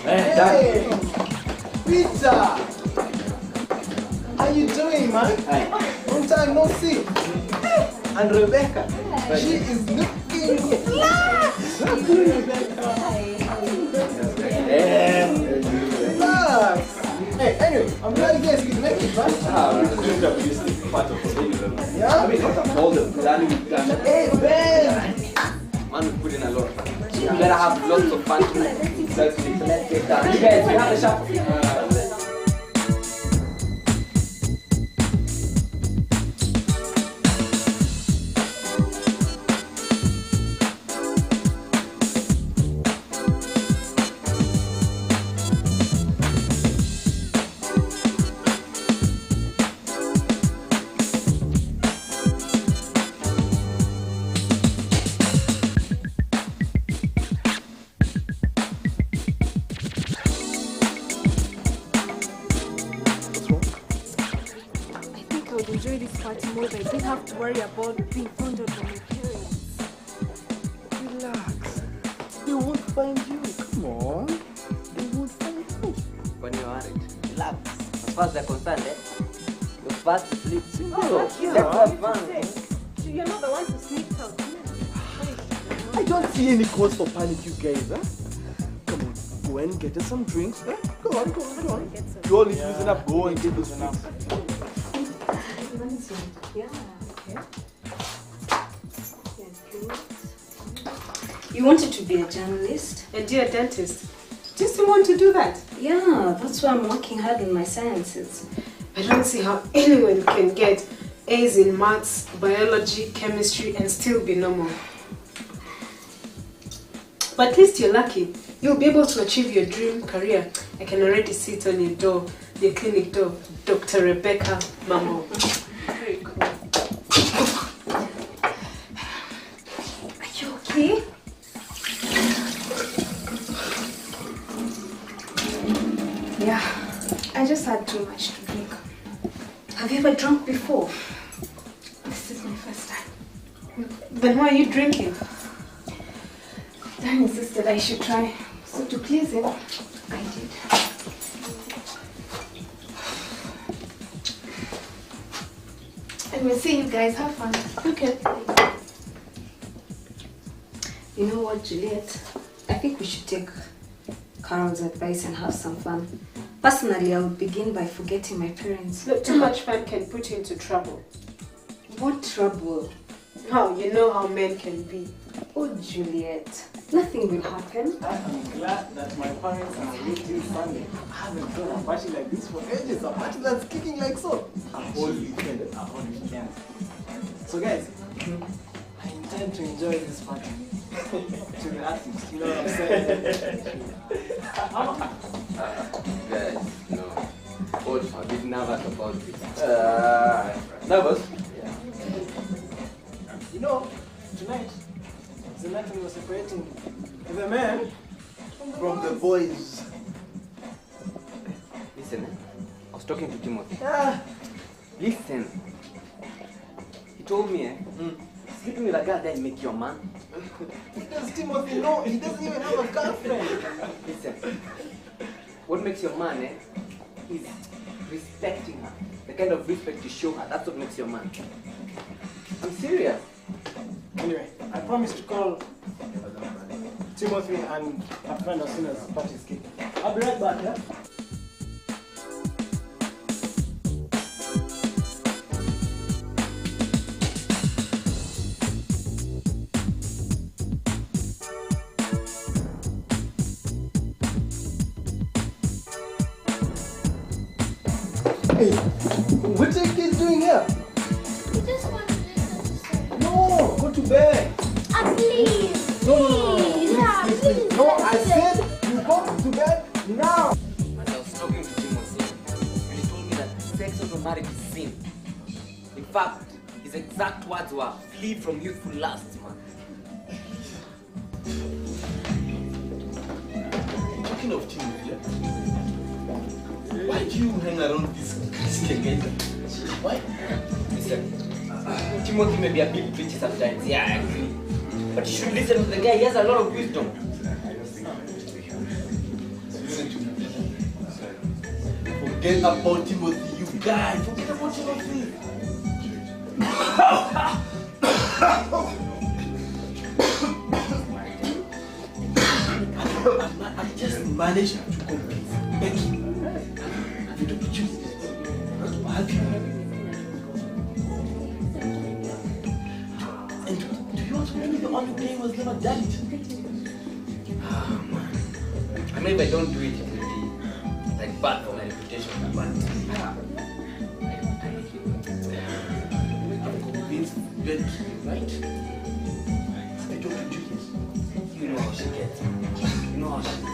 Hey, Peter! How you doing, man? Hi. Long time no see. And Rebecca, she is looking flat. So good, Rebecca. Relax. Hey, anyway, I'm glad you guys can make it, man. Part of the baby. Yeah? I mean, what I've told them, Hey, Ben! man, we put in a lot. You better have lots of fun tonight. So let's get down. You guys, we have a shop. Worry about being found out by my parents. Relax. They won't find you. Come on. They won't find you. When you're worried, Relax. as far as they're concerned, you're fast to sleep. Oh, Let's have fun. So you're not the one who sneaked out. I don't see any cause for panic, you guys, huh? Come on, go and get us some drinks, huh? Go on. You all need to loosen up, go and get those drinks. Yeah. You wanted to be a journalist? And you're a dentist. Do you still want to do that? Yeah, that's why I'm working hard on my sciences. I don't see how anyone can get A's in maths, biology, chemistry, and still be normal. But at least you're lucky. You'll be able to achieve your dream career. I can already see it on your door, your clinic door, Dr. Rebecca Mamo. Very cool. Are you okay? Yeah, I just had too much to drink. Have you ever drunk before? This is my first time. Then why are you drinking? Dan insisted I should try. So to please him, I did. And we'll see you guys. Have fun. Okay. You know what, Juliet? I think we should take Carol's advice and have some fun. Personally, I would begin by forgetting my parents. Look, too much fun can put you into trouble. What trouble? How? You know how men can be. Oh, Juliet. Nothing will happen. I'm glad that my parents are waiting Sunday. I haven't done a party like this for ages. A party that's kicking like so. A whole weekend. So guys, I intend to enjoy this party. To the artist, you know what I'm saying? Guys, no. Coach, I'm a bit nervous about this. Nervous? Yeah. You know, tonight is the night when we're separating the men from the boys. Listen, I was talking to Timothy. Ah. Listen. He told me, sleeping with a girl doesn't make you a man. Does Timothy know? He doesn't even have a girlfriend. Listen, what makes you a man, is respecting her. The kind of respect you show her, that's what makes you a man. I'm serious. Anyway, I promise to call Timothy and a friend as soon as the party is kicked. I'll be right back, yeah? Hey, what's your kid doing here? We just want to listen to song. No, go to bed. Please. No. Please. Yeah, please. No, I said you go to bed now. As I was talking to Timothy, he told me that sex of a marriage is sin. In fact, his exact words were, flee from youthful lusts, man. Talking Speaking of Timothy, why do you hang around this Christian guy? Why? Listen, Timothy may be a bit preachy sometimes, yeah, I agree. But you should listen to the guy, he has a lot of wisdom. Listen to me. Forget about Timothy, you guy. Forget about Timothy. I just managed to convince Becky to choose to help you. And do you want to be the only guy who has never done it? Ah, man. I mean, if I don't do it, it will be like bad for my reputation. But I'm convinced Becky, right? I talked to Juliet. you know how she gets. You know how she gets.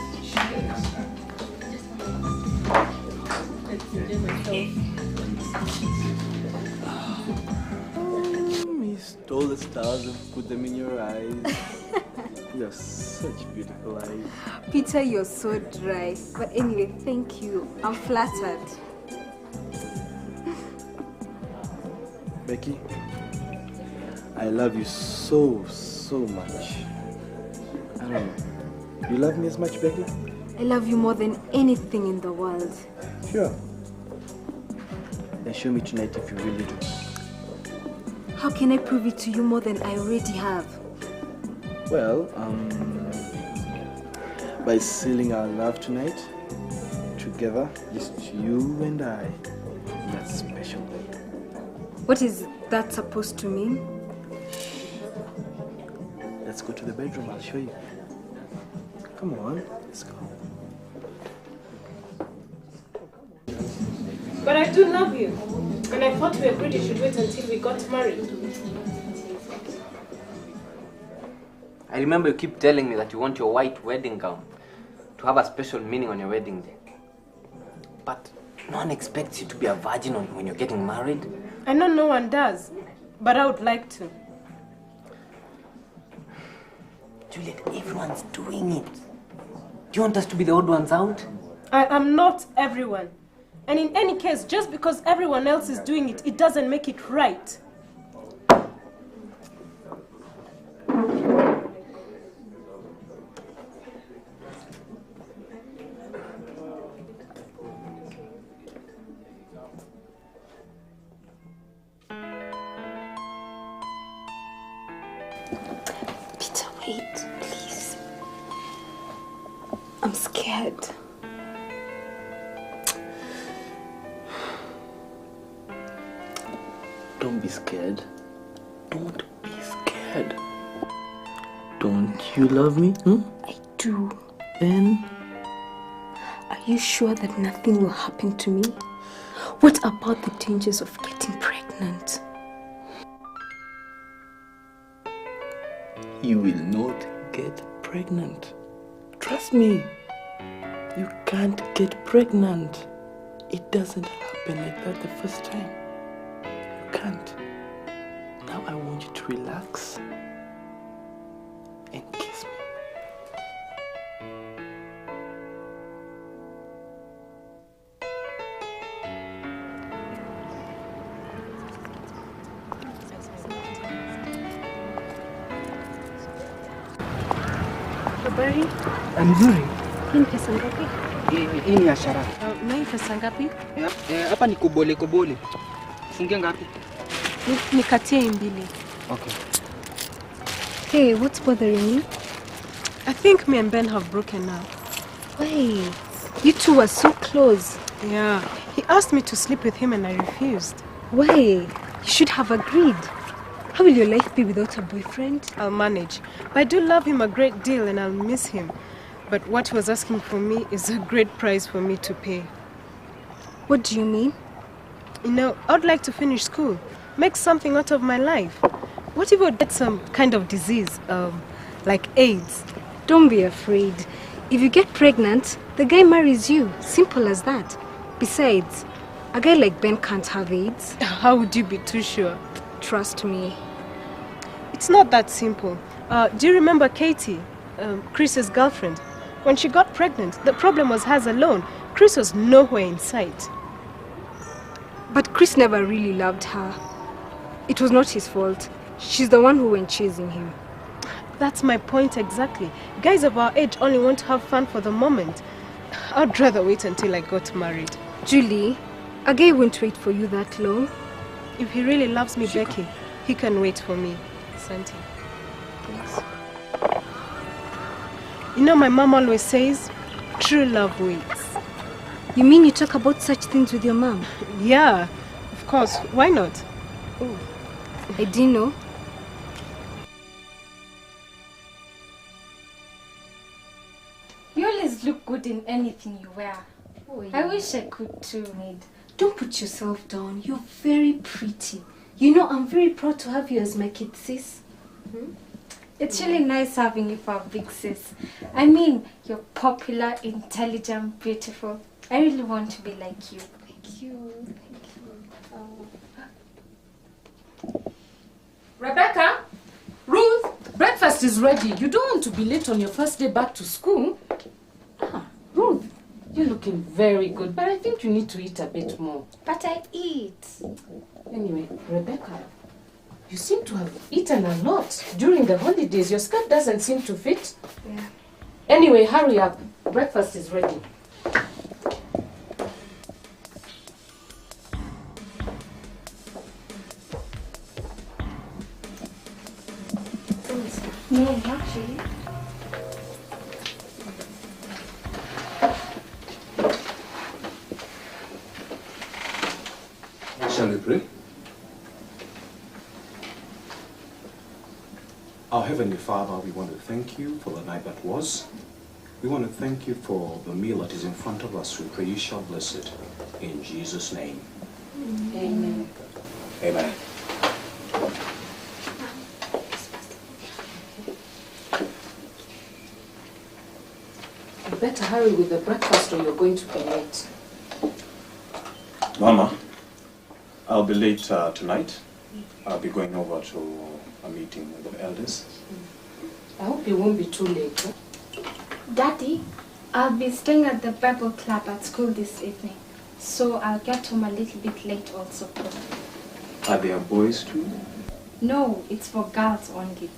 You stole the stars and put them in your eyes. You have such beautiful eyes. Peter, you're so dry. But anyway, thank you. I'm flattered. Becky, I love you so much. I don't know. You love me as much, Becky? I love you more than anything in the world. Sure. Then show me tonight if you really do. How can I prove it to you more than I already have? Well, by sealing our love tonight, together, just you and I. That's special. What is that supposed to mean? Let's go to the bedroom, I'll show you. Come on, let's go. But I do love you. And I thought we agreed you should wait until we got married. I remember you keep telling me that you want your white wedding gown to have a special meaning on your wedding day. But no one expects you to be a virgin when you're getting married. I know no one does, but I would like to. Juliet, everyone's doing it. Do you want us to be the odd ones out? I am not everyone. And in any case, just because everyone else is doing it, it doesn't make it right. Peter, wait, please. I'm scared. Don't be scared. Don't be scared. Don't you love me? I do. Then Are you sure that nothing will happen to me? What about the dangers of getting pregnant? you will not get pregnant. Trust me. You can't get pregnant. It doesn't happen like that the first time. You can't. Now I want you to relax and kiss me. Habari? Mzuri. Hii ni pesa ngapi? Hii ni ashara. Na hii pesa ngapi? Hapa ni kobole kobole. Fungia ngapi? Nikatie hii mbili. Okay. Hey, what's bothering you? I think me and Ben have broken up. Wait, you two were so close. Yeah. He asked me to sleep with him and I refused. Wait, you should have agreed. How will your life be without a boyfriend? I'll manage. But I do love him a great deal and I'll miss him. But what he was asking for me is a great price for me to pay. What do you mean? You know, I'd like to finish school, make something out of my life. What if I get some kind of disease, like AIDS? Don't be afraid. If you get pregnant, the guy marries you. Simple as that. Besides, a guy like Ben can't have AIDS. How would you be too sure? Trust me. It's not that simple. Do you remember Katie, Chris's girlfriend? When she got pregnant, the problem was hers alone. Chris was nowhere in sight. But Chris never really loved her. It was not his fault. She's the one who went chasing him. That's my point exactly. Guys of our age only want to have fun for the moment. I'd rather wait until I got married. Julie, a guy won't wait for you that long. If he really loves me, Becky, he can wait for me. Santi. Yes. You know, my mom always says, true love waits. You mean you talk about such things with your mom? Yeah, of course. Why not? Oh, I didn't know. You always look good in anything you wear. Oh, yeah. I wish I could too, maid. Don't put yourself down. You're very pretty. You know, I'm very proud to have you as my kid sis. It's really nice having you for a big sis. I mean, you're popular, intelligent, beautiful. I really want to be like you. Thank you. Thank you. Rebecca? Ruth? Breakfast is ready. You don't want to be late on your first day back to school. Ruth, you're looking very good, but I think you need to eat a bit more. But I eat. Anyway, Rebecca, you seem to have eaten a lot during the holidays. Your skirt doesn't seem to fit. Yeah. Anyway, hurry up. Breakfast is ready. No, not really. Shall we pray? Our Heavenly Father, we want to thank you for the night that was. We want to thank you for the meal that is in front of us. We pray you shall bless it. In Jesus' name. Amen. Amen. You better hurry with the breakfast or you're going to be late. Mama, I'll be late tonight. I'll be going over to a meeting with the elders. I hope you won't be too late. Huh? Daddy, I'll be staying at the Bible club at school this evening. So I'll get home a little bit late also. Are there boys too? No, it's for girls only.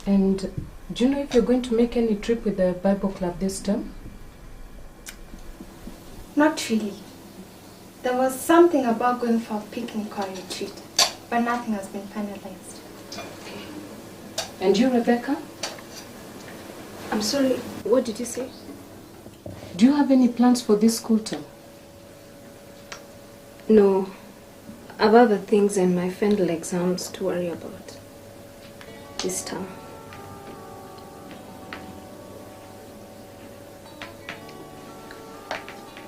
And do you know if you're going to make any trip with the Bible club this term? Not really. There was something about going for a picnic or retreat, but nothing has been finalized. And you, Rebecca? I'm sorry, what did you say? Do you have any plans for this school term? No. I've other things and my final exams to worry about this term.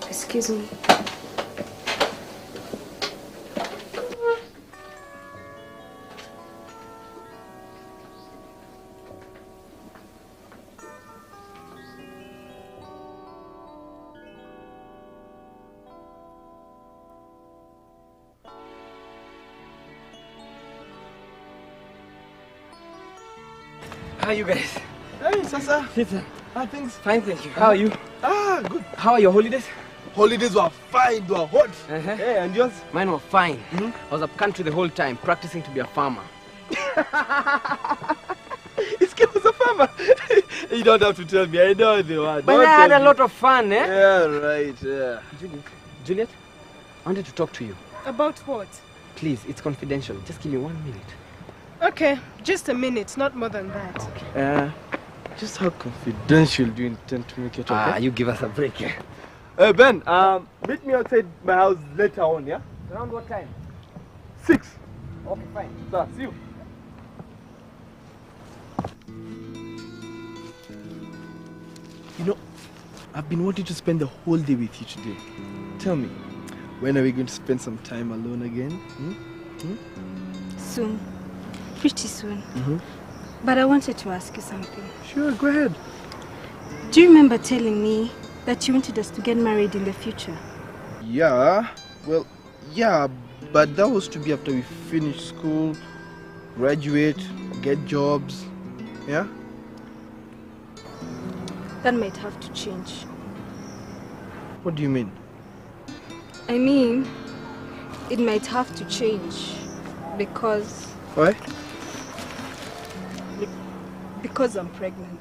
Excuse me. How are you guys? Hey, Sasa. Peter. How are things? Fine, thank you. How are you? Ah, good. How are your holidays? Holidays were fine, they were hot. Hey, and yours? Mine were fine. I was up country the whole time, practicing to be a farmer. His kid was a farmer. You don't have to tell me, I know they were. But I had a lot of fun, eh? Yeah, right, yeah. Juliet, I wanted to talk to you. About what? Please, it's confidential. Just give me 1 minute. Okay, just a minute, not more than that. Just how confidential do you intend to make it, okay? You give us a break, eh? Hey, Ben, meet me outside my house later on, yeah? Around what time? 6. Okay, fine. So, see you. You know, I've been wanting to spend the whole day with you today. Tell me, when are we going to spend some time alone again? Soon. Pretty soon. But I wanted to ask you something. Sure, go ahead. Do you remember telling me that you wanted us to get married in the future? Yeah, well, yeah, but that was to be after we finish school, graduate, get jobs, yeah? that might have to change. What do you mean? I mean, it might have to change because... Why? Because I'm pregnant.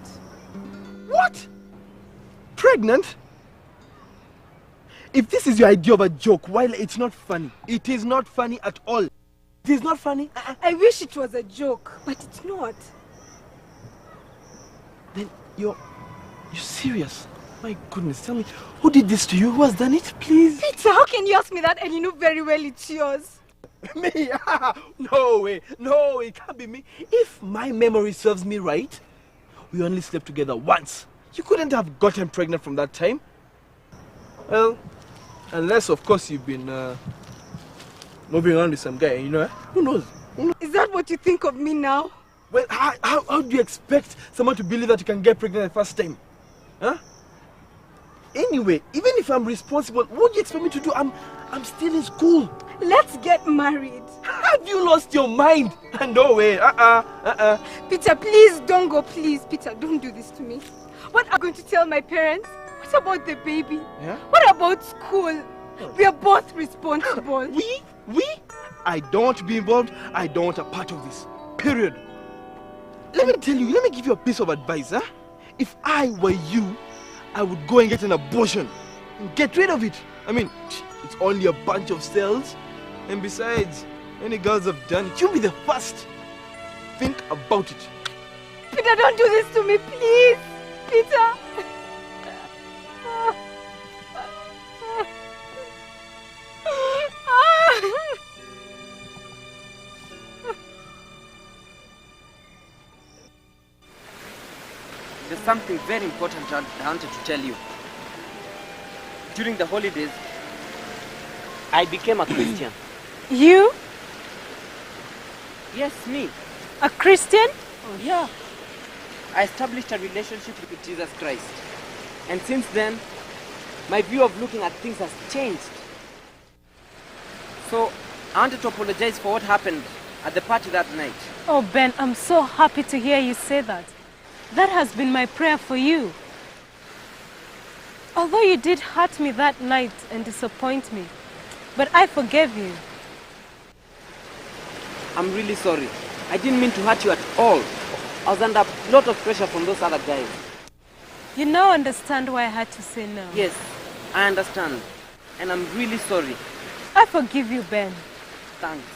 What? Pregnant? If this is your idea of a joke, while it's not funny, it is not funny at all. It is not funny. I wish it was a joke, but it's not. Then you're serious? My goodness, tell me, who did this to you? Who has done it, please? Peter, how can you ask me that and you know very well it's yours? Me? No way, it can't be me. If my memory serves me right, we only slept together once. You couldn't have gotten pregnant from that time. Well, unless of course you've been moving around with some guy, you know? Who knows? Is that what you think of me now? Well, how do you expect someone to believe that you can get pregnant the first time? Huh? Anyway, even if I'm responsible, what do you expect me to do? I'm still in school. Let's get married. Have you lost your mind? No way. Peter, please don't go, please. Peter, don't do this to me. What am I going to tell my parents? What about the baby? Yeah? What about school? We are both responsible. We? I don't want to be involved. I don't want a part of this. Period. Let me give you a piece of advice, huh? If I were you, I would go and get an abortion and get rid of it. I mean, it's only a bunch of cells. And besides, many girls have done it. You'll be the first. Think about it. Peter, don't do this to me, please. Peter. There's something very important I wanted to tell you. During the holidays, I became a Christian. You? Yes, me. A Christian? Oh, yeah. I established a relationship with Jesus Christ. And since then, my view of looking at things has changed. So, I wanted to apologize for what happened at the party that night. Oh, Ben, I'm so happy to hear you say that. That has been my prayer for you. Although you did hurt me that night and disappoint me, but I forgave you. I'm really sorry. I didn't mean to hurt you at all. I was under a lot of pressure from those other guys. You now understand why I had to say no. Yes, I understand. And I'm really sorry. I forgive you, Ben. Thanks.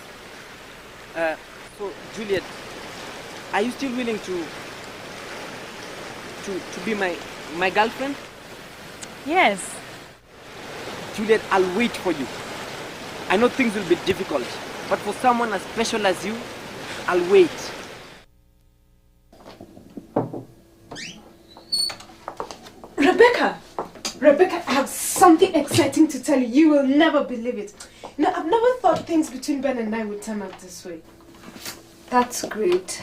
So, Juliet, are you still willing to be my girlfriend? Yes. Juliet, I'll wait for you. I know things will be difficult, but for someone as special as you, I'll wait. Rebecca, I have something exciting to tell you. You will never believe it. You know, I've never thought things between Ben and I would turn out this way. That's great.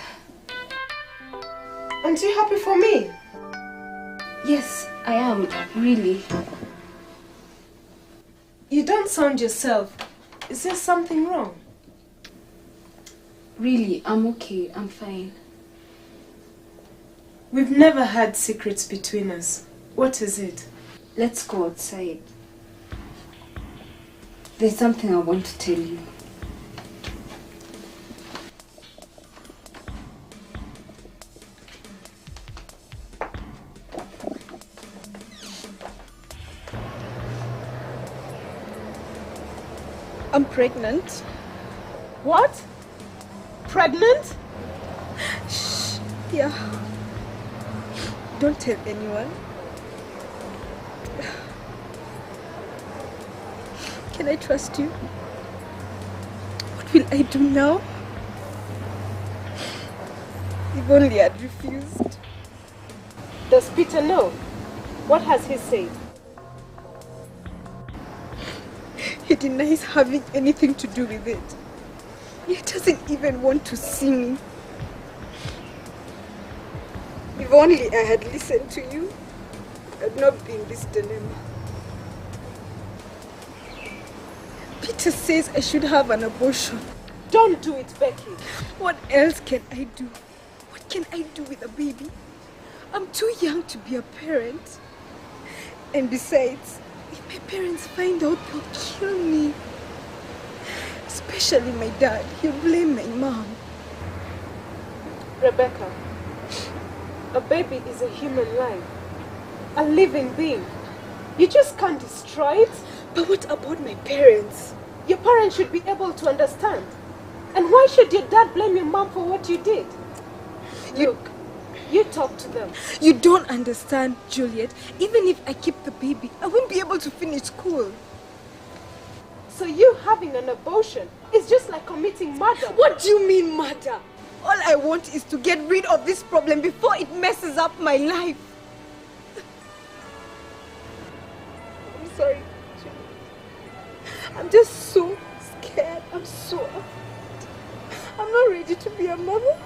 Aren't you happy for me? Yes, I am, really. You don't sound yourself. Is there something wrong? Really, I'm okay. I'm fine. We've never had secrets between us. What is it? Let's go outside. There's something I want to tell you. I'm pregnant. What? Pregnant? Shh. Yeah. Don't tell anyone. Can I trust you? What will I do now? If only I'd refused. Does Peter know? What has he said? He denies having anything to do with it. He doesn't even want to see me. If only I had listened to you, I'd not be in this dilemma. Peter says I should have an abortion. Don't do it, Becky. What else can I do? What can I do with a baby? I'm too young to be a parent. And besides, if my parents find out, they'll kill me. Especially my dad. He'll blame my mom. Rebecca, a baby is a human life. A living being. You just can't destroy it. But what about my parents? Your parents should be able to understand. And why should your dad blame your mom for what you did? Look, you talk to them. You don't understand, Juliet. Even if I keep the baby, I won't be able to finish school. So you having an abortion is just like committing murder. What do you mean murder? All I want is to get rid of this problem before it messes up my life. I'm sorry, Juliet. I'm just so scared. I'm so afraid. I'm not ready to be a mother.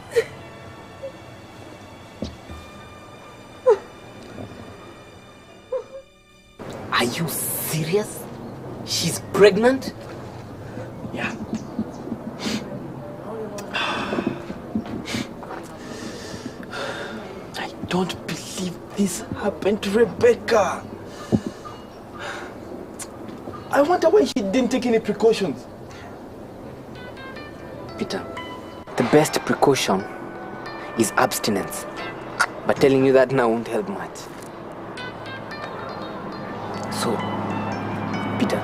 Are you serious? She's pregnant? Yeah. I don't believe this happened to Rebecca. I wonder why she didn't take any precautions. Peter, the best precaution is abstinence. But telling you that now won't help much. So, Peter,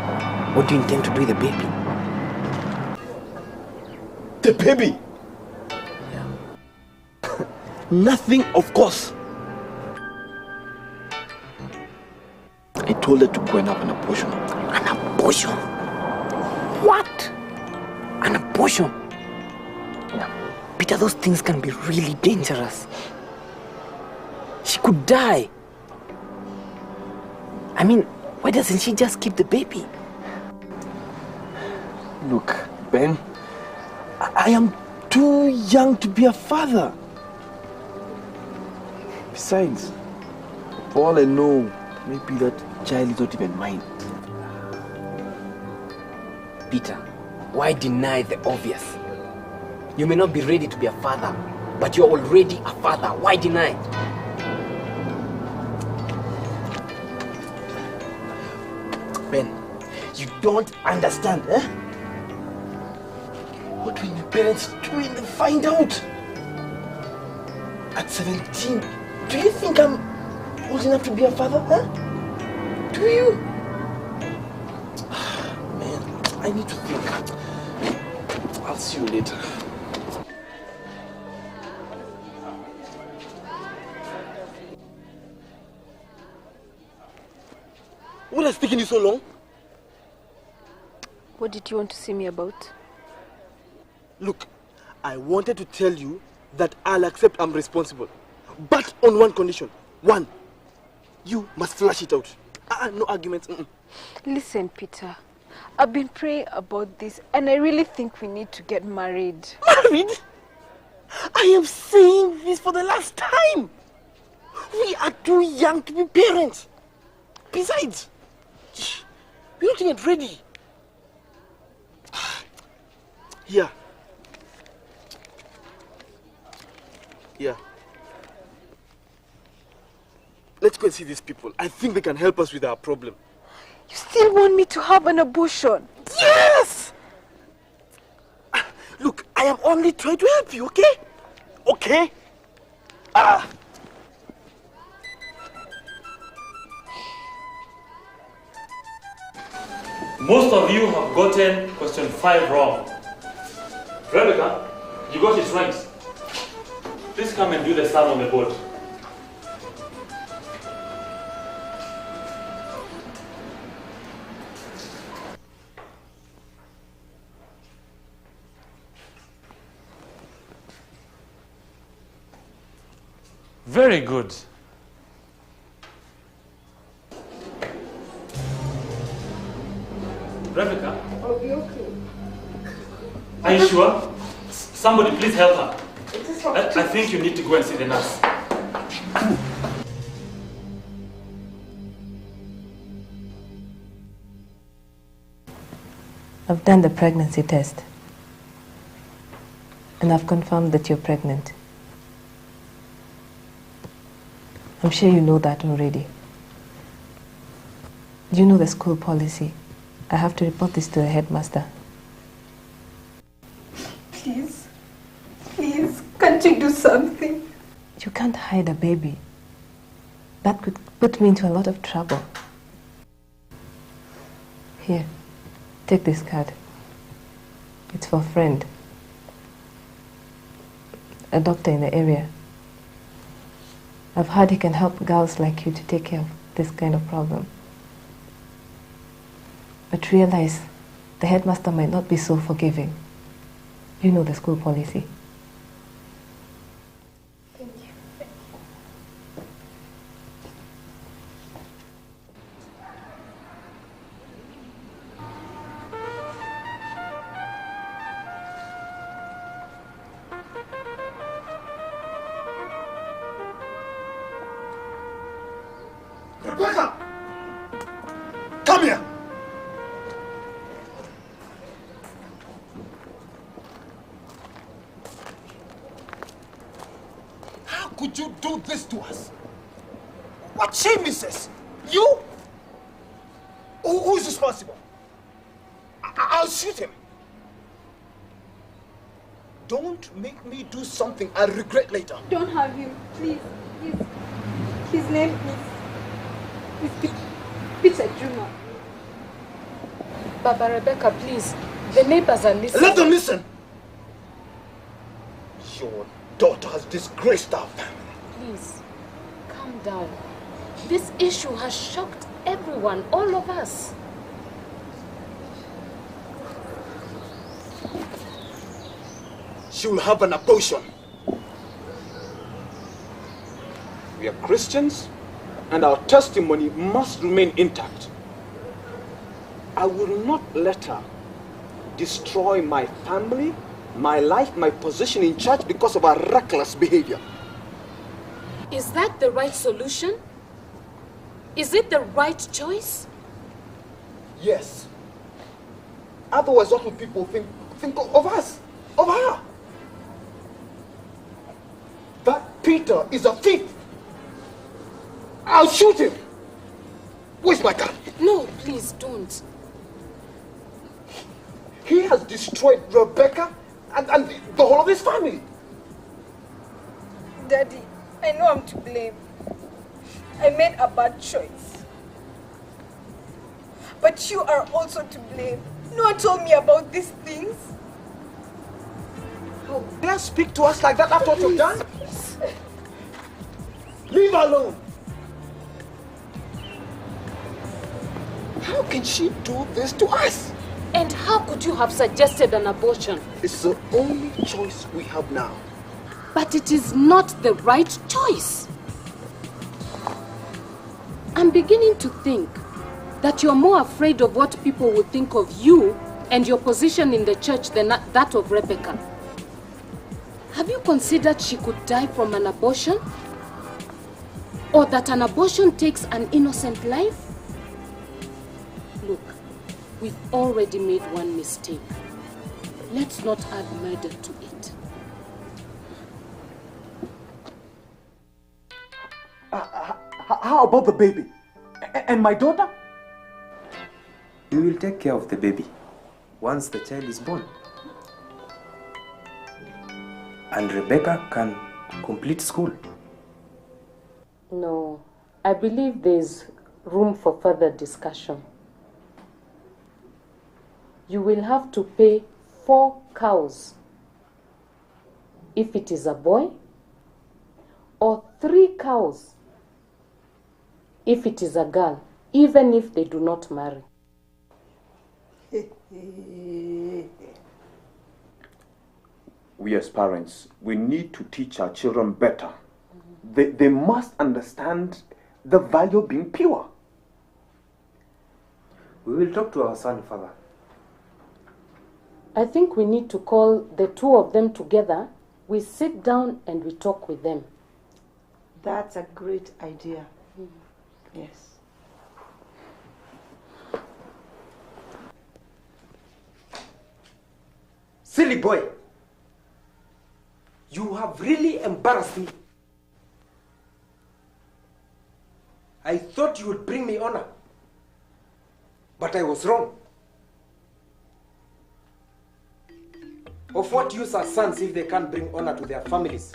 what do you intend to do with the baby? The baby? Yeah. Nothing, of course. I told her to go and have an abortion. An abortion? What? An abortion? Yeah. Peter, those things can be really dangerous. She could die. I mean, why doesn't she just keep the baby? Look, Ben, I am too young to be a father. Besides, for all I know, maybe that child is not even mine. Peter, why deny the obvious? You may not be ready to be a father, but you're already a father. Why deny it? Ben, you don't understand, eh? What will my parents do when they find out? At 17, do you think I'm old enough to be a father, huh? Do you? Man, I need to think. I'll see you later. What has taken you so long? What did you want to see me about? Look, I wanted to tell you that I'll accept I'm responsible. But on one condition. One, you must flush it out. No arguments. Listen, Peter. I've been praying about this and I really think we need to get married. Married? I am saying this for the last time. We are too young to be parents. Besides, we're not even ready. Here. Yeah. Let's go and see these people. I think they can help us with our problem. You still want me to have an abortion? Yes! Look, I am only trying to help you, okay? Okay? Most of you have gotten question 5 wrong. Rebecca, you got it right. Please come and do the sum on the board. Very good. Rebecca? I'll be okay. Are you sure? Somebody please help her. I think you need to go and see the nurse. I've done the pregnancy test. And I've confirmed that you're pregnant. I'm sure you know that already. You know the school policy. I have to report this to the headmaster. Please, please, can't you do something? You can't hide a baby. That could put me into a lot of trouble. Here, take this card. It's for a friend. A doctor in the area. I've heard he can help girls like you to take care of this kind of problem. But realize, the headmaster might not be so forgiving. You know the school policy. Thank you. Rebecca! Come here! How could you do this to us? What shame is this? You? Who's responsible? I'll shoot him. Don't make me do something I'll regret later. Don't have him, please. His name is Peter Juma. Baba Rebecca, please. The neighbors are listening. Let them listen. Your daughter has disgraced our family. Please, calm down. This issue has shocked everyone, all of us. She will have an abortion. We are Christians, and our testimony must remain intact. I will not let her destroy my family, my life, my position in church because of her reckless behavior. Is that the right solution? Is it the right choice? Yes. Otherwise, what will people think of us, of her? That Peter is a thief. I'll shoot him. Where's my gun? No, please don't. He has destroyed Rebecca and the whole of his family. Daddy, I know I'm to blame. I made a bad choice. But you are also to blame. No one told me about these things. How dare speak to us like that after what you've done? Leave her alone. How can she do this to us? And how could you have suggested an abortion? It's the only choice we have now. But it is not the right choice. I'm beginning to think that you're more afraid of what people will think of you and your position in the church than that of Rebecca. Have you considered she could die from an abortion? Or that an abortion takes an innocent life? Look, we've already made one mistake. Let's not add murder to it. How about the baby? And my daughter? We will take care of the baby once the child is born. And Rebecca can complete school. No, I believe there's room for further discussion. You will have to pay 4 cows if it is a boy, or 3 cows if it is a girl, even if they do not marry. We as parents, we need to teach our children better. They must understand the value of being pure. We will talk to our son, Father. I think we need to call the 2 of them together. We sit down and we talk with them. That's a great idea. Yes. Silly boy! You have really embarrassed me. I thought you would bring me honor. But I was wrong. Of what use are sons if they can't bring honor to their families?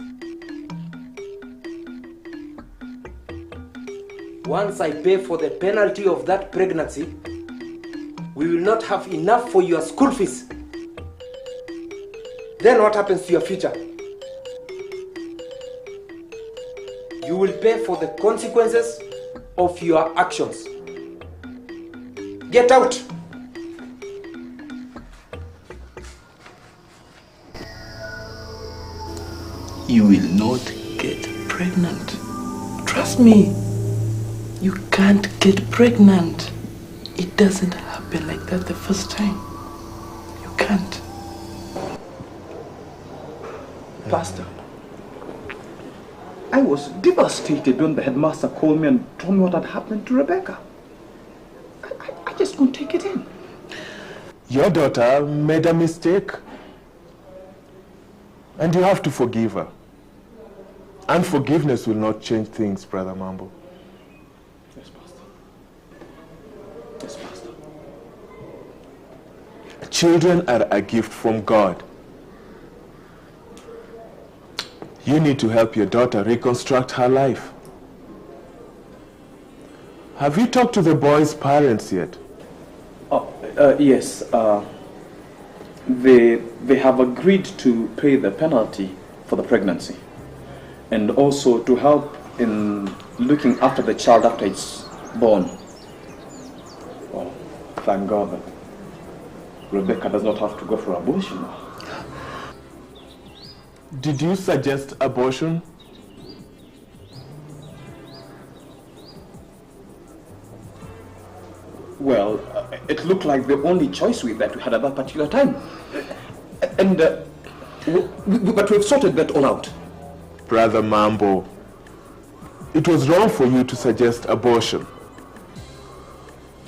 Once I pay for the penalty of that pregnancy, we will not have enough for your school fees. Then what happens to your future? You will pay for the consequences of your actions. Get out! You will not get pregnant. Trust me. You can't get pregnant. It doesn't happen like that the first time. You can't. Pastor, I was devastated when the headmaster called me and told me what had happened to Rebecca. I just couldn't take it in. Your daughter made a mistake. And you have to forgive her. And forgiveness will not change things, Brother Mambo. Yes, Pastor. Yes, Pastor. Children are a gift from God. You need to help your daughter reconstruct her life. Have you talked to the boy's parents yet? Yes. They have agreed to pay the penalty for the pregnancy and also to help in looking after the child after it's born. Well, thank God that Rebecca does not have to go for abortion now. Did you suggest abortion? Well, it looked like the only choice that we had at that particular time. And, but we've sorted that all out. Brother Mambo, it was wrong for you to suggest abortion.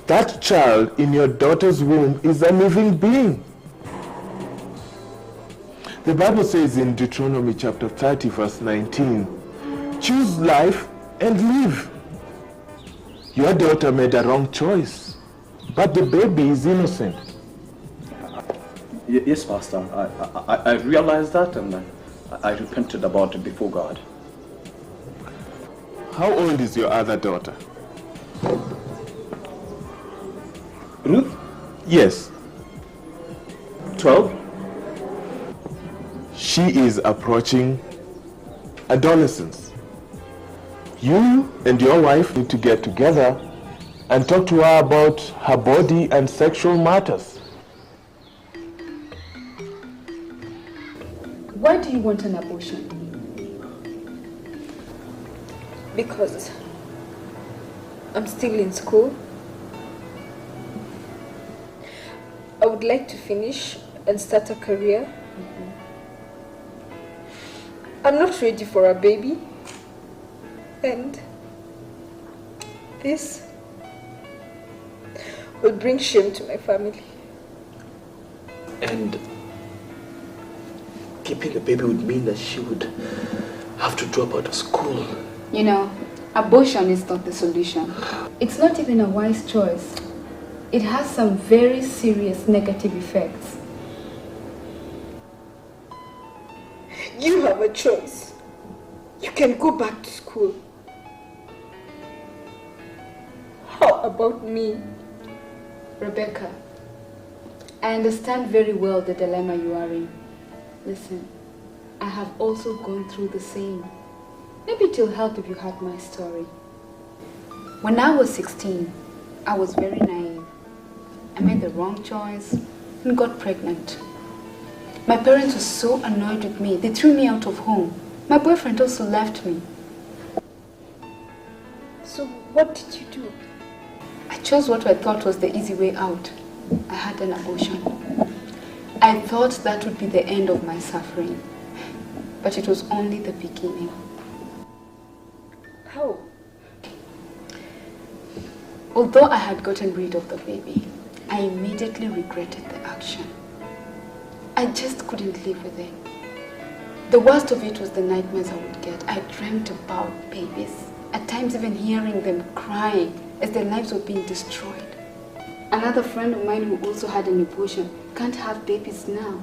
That child in your daughter's womb is a living being. The Bible says in Deuteronomy chapter 30 verse 19, choose life and live. Your daughter made a wrong choice, but the baby is innocent. Yes, Pastor. I realized that and I repented about it before God. How old is your other daughter? Ruth? Yes. 12? She is approaching adolescence. You and your wife need to get together and talk to her about her body and sexual matters. Why do you want an abortion? Because I'm still in school. I would like to finish and start a career. I'm not ready for a baby. And this will bring shame to my family. And keeping a baby would mean that she would have to drop out of school. You know, abortion is not the solution. It's not even a wise choice. It has some very serious negative effects. You have a choice. You can go back to school. How about me? Rebecca, I understand very well the dilemma you are in. Listen, I have also gone through the same. Maybe it will help if you heard my story. When I was 16, I was very naive. I made the wrong choice and got pregnant. My parents were so annoyed with me, they threw me out of home. My boyfriend also left me. So what did you do? I chose what I thought was the easy way out. I had an abortion. I thought that would be the end of my suffering. But it was only the beginning. How? Although I had gotten rid of the baby, I immediately regretted the action. I just couldn't live with it. The worst of it was the nightmares I would get. I dreamt about babies. At times even hearing them crying as their lives were being destroyed. Another friend of mine who also had an abortion can't have babies now.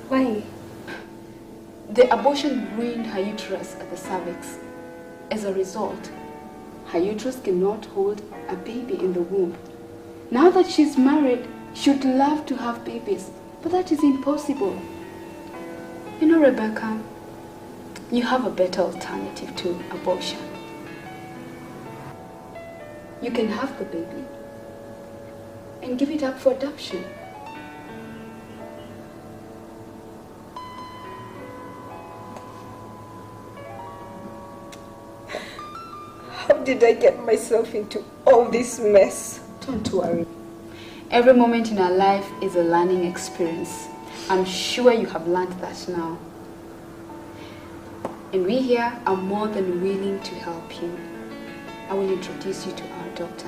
Why? The abortion ruined her uterus at the cervix. As a result, her uterus cannot hold a baby in the womb. Now that she's married, she would love to have babies, but that is impossible. You know, Rebecca, you have a better alternative to abortion. You can have the baby and give it up for adoption. How did I get myself into all this mess? Don't worry. Every moment in our life is a learning experience. I'm sure you have learned that now. And we here are more than willing to help you. I will introduce you to our doctor.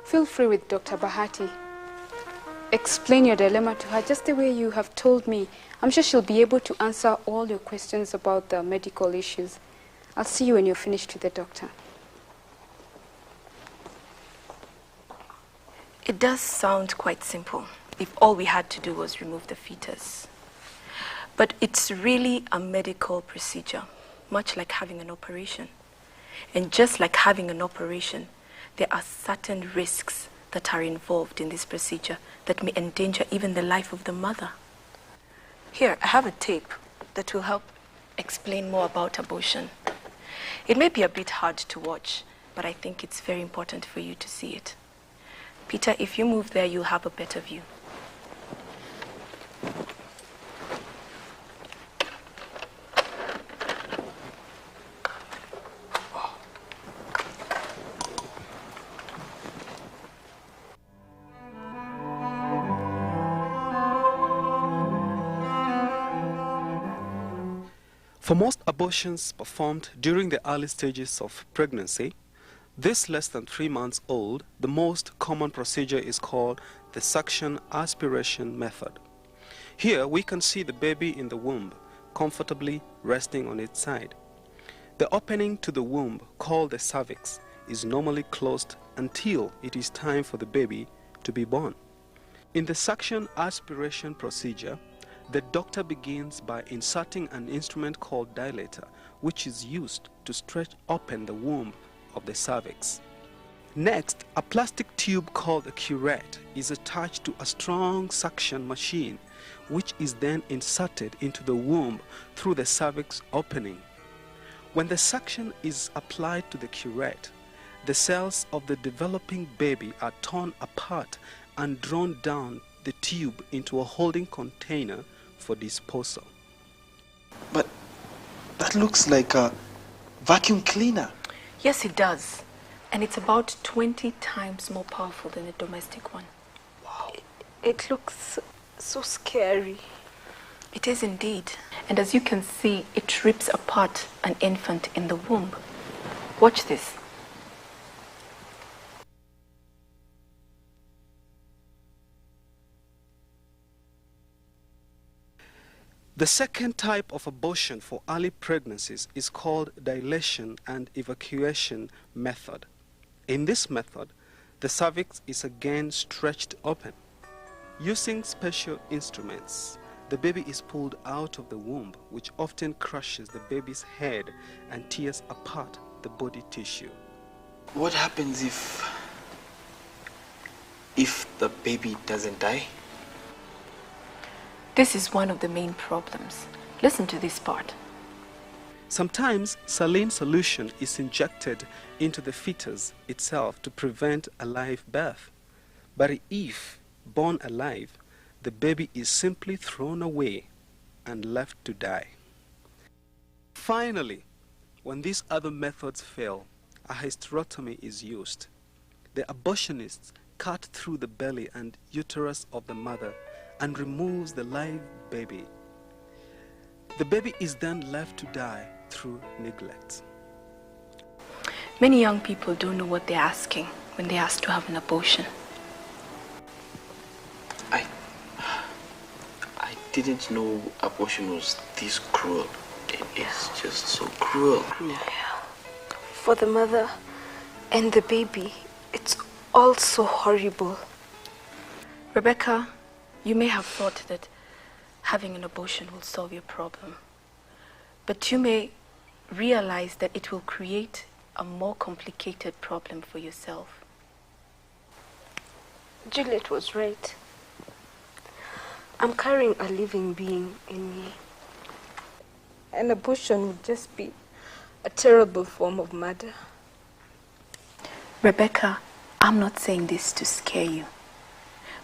Feel free with Dr. Bahati. Explain your dilemma to her just the way you have told me. I'm sure she'll be able to answer all your questions about the medical issues. I'll see you when you're finished with the doctor. It does sound quite simple if all we had to do was remove the fetus. But it's really a medical procedure, much like having an operation. And just like having an operation, there are certain risks that are involved in this procedure that may endanger even the life of the mother. Here, I have a tape that will help explain more about abortion. It may be a bit hard to watch, but I think it's very important for you to see it. Peter, if you move there, you'll have a better view. For most abortions performed during the early stages of pregnancy, this less than 3 months old, the most common procedure is called the suction aspiration method. Here we can see the baby in the womb comfortably resting on its side. The opening to the womb, called the cervix, is normally closed until it is time for the baby to be born. In the suction aspiration procedure, the doctor begins by inserting an instrument called dilator, which is used to stretch open the womb of the cervix. Next, a plastic tube called a curette is attached to a strong suction machine, which is then inserted into the womb through the cervix opening. When the suction is applied to the curette, the cells of the developing baby are torn apart and drawn down the tube into a holding container for disposal. But that looks like a vacuum cleaner. Yes, it does. And it's about 20 times more powerful than a domestic one. Wow. It looks so scary. It is indeed. And as you can see, it rips apart an infant in the womb. Watch this. The second type of abortion for early pregnancies is called dilation and evacuation method. In this method, the cervix is again stretched open. Using special instruments, the baby is pulled out of the womb, which often crushes the baby's head and tears apart the body tissue. What happens if the baby doesn't die? This is one of the main problems. Listen to this part. Sometimes saline solution is injected into the fetus itself to prevent a live birth. But if born alive, the baby is simply thrown away and left to die. Finally, when these other methods fail, a hysterectomy is used. The abortionists cut through the belly and uterus of the mother and removes the live baby. The baby is then left to die through neglect. Many young people don't know what they're asking when they ask to have an abortion. I didn't know abortion was this cruel. It is just so cruel. For the mother and the baby, it's all so horrible. Rebecca, you may have thought that having an abortion will solve your problem, but you may realize that it will create a more complicated problem for yourself. Juliet was right. I'm carrying a living being in me. An abortion would just be a terrible form of murder. Rebecca, I'm not saying this to scare you,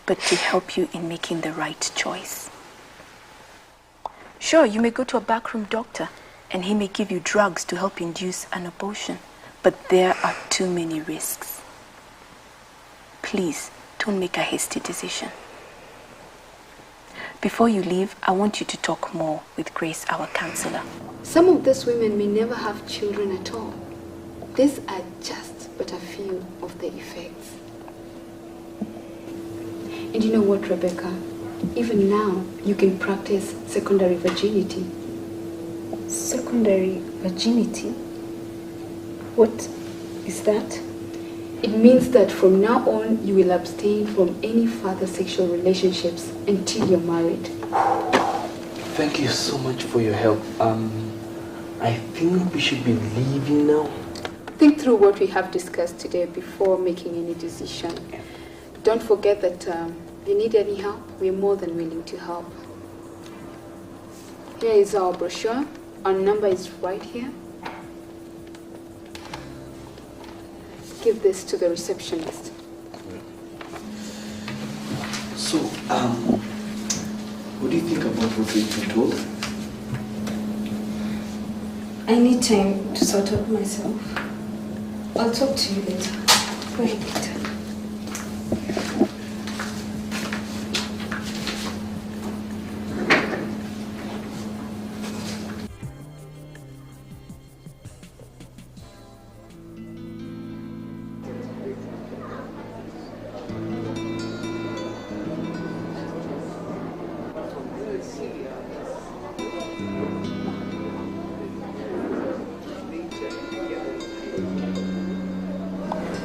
but to help you in making the right choice. Sure, you may go to a backroom doctor and he may give you drugs to help induce an abortion, but there are too many risks. Please, don't make a hasty decision. Before you leave, I want you to talk more with Grace, our counselor. Some of these women may never have children at all. These are just but a few of the effects. And you know what, Rebecca? Even now, you can practice secondary virginity. Secondary virginity? What is that? It means that from now on, you will abstain from any further sexual relationships until you're married. Thank you so much for your help. I think we should be leaving now. Think through what we have discussed today before making any decision. Don't forget that if you need any help, we're more than willing to help. Here is our brochure. Our number is right here. Give this to the receptionist. So, what do you think about what we've been told? I need time to sort out myself. I'll talk to you later. Go ahead, Peter.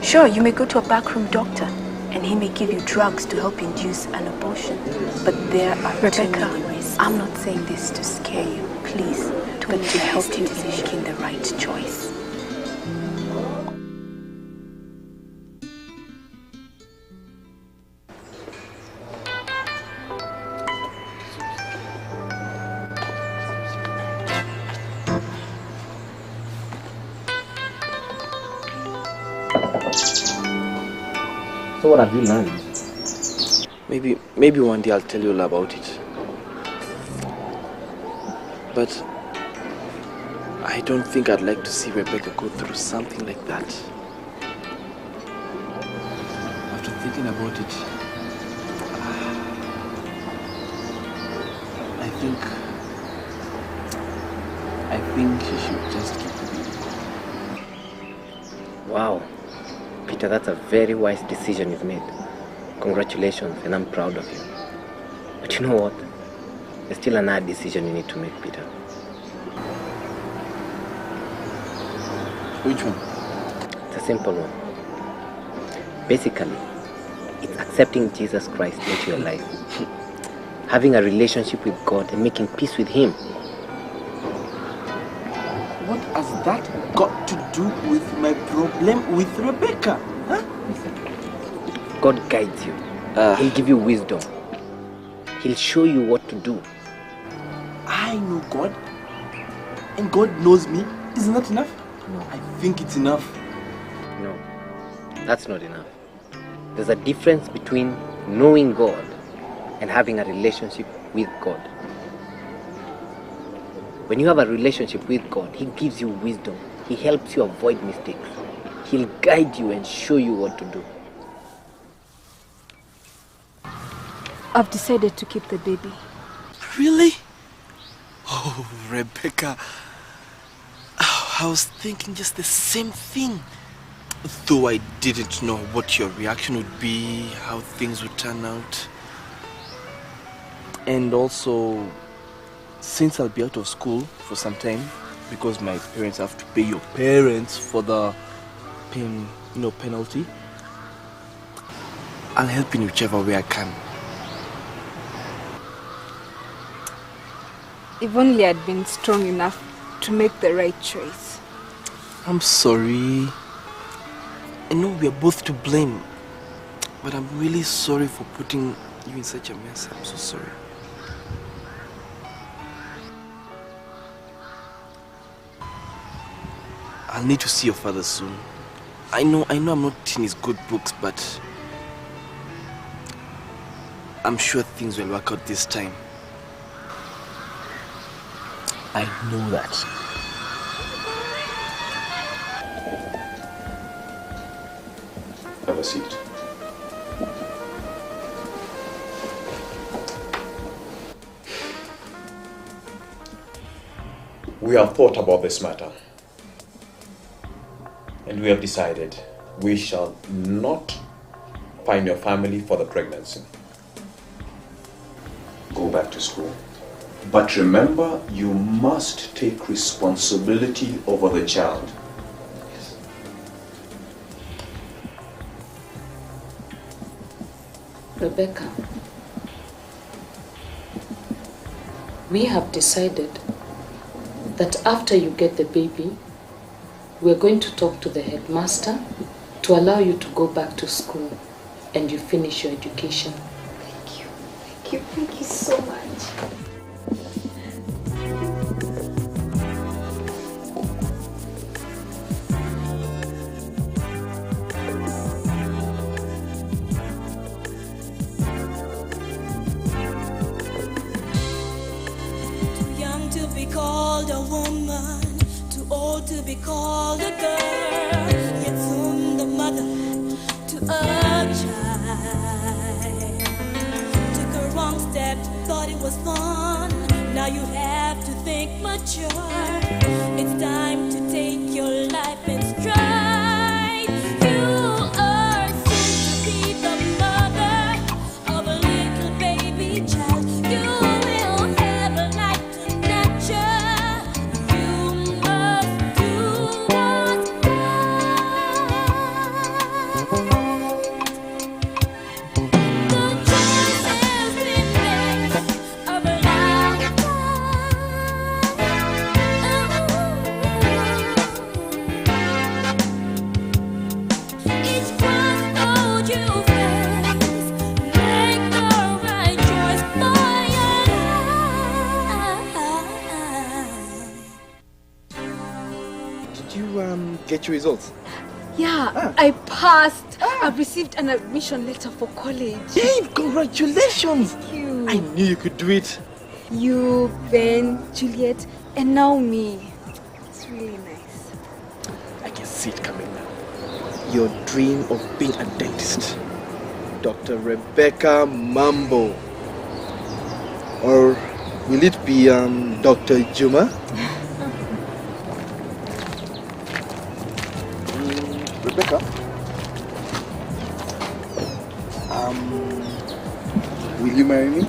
Sure, you may go to a backroom doctor and he may give you drugs to help induce an abortion, but there are Rebecca, I'm not saying this to scare you, please, but to help you in making the right choice. So what have you learned? Maybe one day I'll tell you all about it. But I don't think I'd like to see Rebecca go through something like that. After thinking about it, I think she should just keep the baby. Wow. Peter, that's a very wise decision you've made. Congratulations, and I'm proud of you. But you know what? There's still another decision you need to make, Peter. Which one? It's a simple one. Basically, it's accepting Jesus Christ into your life. Having a relationship with God and making peace with Him. What has that got to do with my problem with Rebecca? Huh? God guides you. He'll give you wisdom. He'll show you what to do. I know God, and God knows me. Isn't that enough? No. I think it's enough. No, that's not enough. There's a difference between knowing God and having a relationship with God. When you have a relationship with God, He gives you wisdom. He helps you avoid mistakes. He'll guide you and show you what to do. I've decided to keep the baby. Really? Oh, Rebecca. Oh, I was thinking just the same thing. Though I didn't know what your reaction would be, how things would turn out. And also, since I'll be out of school for some time, because my parents have to pay your parents for the penalty, I'll help in whichever way I can. If only I'd been strong enough to make the right choice. I'm sorry. I know we are both to blame, but I'm really sorry for putting you in such a mess. I'm so sorry. I'll need to see your father soon. I know I'm not in his good books, but I'm sure things will work out this time. I know that. Have a seat. We have thought about this matter, and we have decided we shall not find your family for the pregnancy. Go back to school. But remember, you must take responsibility over the child. Rebecca, we have decided that after you get the baby, we're going to talk to the headmaster to allow you to go back to school and you finish your education. Thank you so much. Called a woman, too old to be called a girl, yet soon the mother to a child. Took a wrong step, thought it was fun, now you have to think mature. It's time to take your life in stride. You are soon to be the mother of a little baby child. You will have a life to nurture. Get your results? Yeah, I passed. I've received an admission letter for college. Hey, congratulations! Thank you. I knew you could do it. You, Ben, Juliet, and now me. It's really nice. I can see it coming now. Your dream of being a dentist. Dr. Rebecca Mambo. Or will it be Dr. Juma? Rebecca, will you marry me?